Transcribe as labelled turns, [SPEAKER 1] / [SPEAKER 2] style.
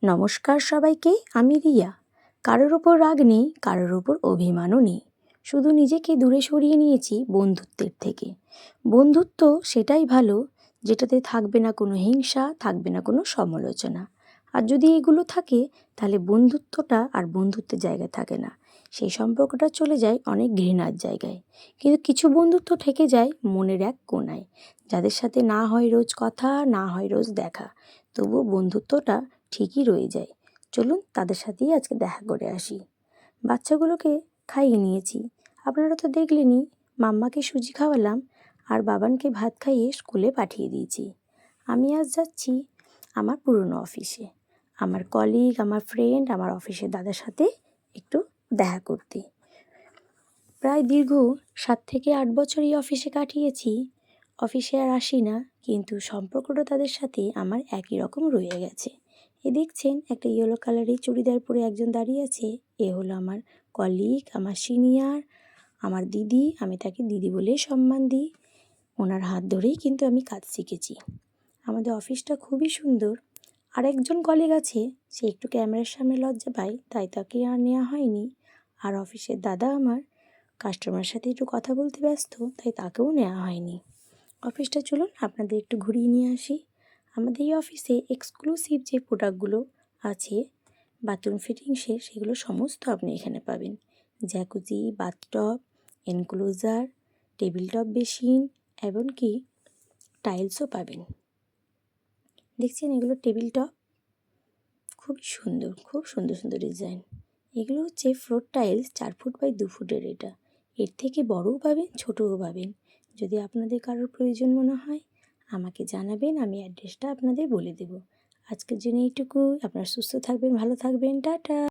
[SPEAKER 1] নমস্কার সবাইকে, আমি রিয়া। কারোর ওপর রাগ নেই, কারোর ওপর অভিমানও নেই, শুধু নিজেকে দূরে সরিয়ে নিয়েছি বন্ধুত্বের থেকে। বন্ধুত্ব সেটাই ভালো যেটাতে থাকবে না কোনো হিংসা, থাকবে না কোনো সমালোচনা। আর যদি এগুলো থাকে তাহলে বন্ধুত্বটা আর বন্ধুত্বের জায়গায় থাকে না, সেই সম্পর্কটা চলে যায় অনেক ঘৃণার জায়গায়। কিন্তু কিছু বন্ধুত্ব থেকে যায় মনের এক কোণায়, যাদের সাথে না হয় রোজ কথা, না হয় রোজ দেখা, তবুও বন্ধুত্বটা ঠিকই রয়ে যায়। চলুন তাদের সাথেই আজকে দেখা করে আসি। বাচ্চাগুলোকে খাইয়ে নিয়েছি, আপনারা তো দেখলেনই। মাম্মাকে সুজি খাওয়ালাম আর বাবানকে ভাত খাইয়ে স্কুলে পাঠিয়ে দিয়েছি। আমি আজ যাচ্ছি আমার পুরনো অফিসে, আমার কলিগ, আমার ফ্রেন্ড, আমার অফিসের দাদার সাথে একটু দেখা করতে। প্রায় দীর্ঘ 7 থেকে 8 বছর এই অফিসে কাটিয়েছি। অফিসে আর আসি না, কিন্তু সম্পর্কটা তাদের সাথে আমার একই রকম রয়ে গেছে। এ দেখছেন একটা ইয়েলো কালারের চুড়িদার পরে একজন দাঁড়িয়ে আছে। এ হলো আমার কলিগ, আমার সিনিয়র, আমার দিদি। আমি তাকে দিদি বলে সম্মান দিই। ওনার হাত ধরেই কিন্তু আমি কাজ শিখেছি। আমাদের অফিসটা খুবই সুন্দর। আরেকজন কলিগ আছে, সে একটু ক্যামেরার সামনে লজ্জা পায়, তাই তাকে আর নেওয়া হয়নি। আর অফিসের দাদা আমার কাস্টমারের সাথে একটু কথা বলতে ব্যস্ত, তাই তাকেও নেওয়া হয়নি। অফিসটা চলুন আপনাদের একটু ঘুরিয়ে নিয়ে আসি। আমাদের এই অফিসে এক্সক্লুসিভ যে প্রোডাক্টগুলো আছে বাথরুম ফিটিংসের, সেগুলো সমস্ত আপনি এখানে পাবেন। Jacuzzi, bathtub, enclosure, table top basin, এমনকি টাইলসও পাবেন। দেখছেন এগুলো টেবিল টপ, খুবই সুন্দর, খুব সুন্দর সুন্দর ডিজাইন। এগুলো হচ্ছে ফ্লোর টাইলস, 4 ফুট বাই 2 ফুটের। এটা এর থেকে বড়ও পাবেন, ছোটও পাবেন। যদি আপনাদের কারোর প্রয়োজন মনে হয় আমাকে জানাবেন, আমি অ্যাড্রেসটা আপনাদের বলে দেব। আজকের জন্য এইটুকুই। আপনারা সুস্থ থাকবেন, ভালো থাকবেন, টাটা।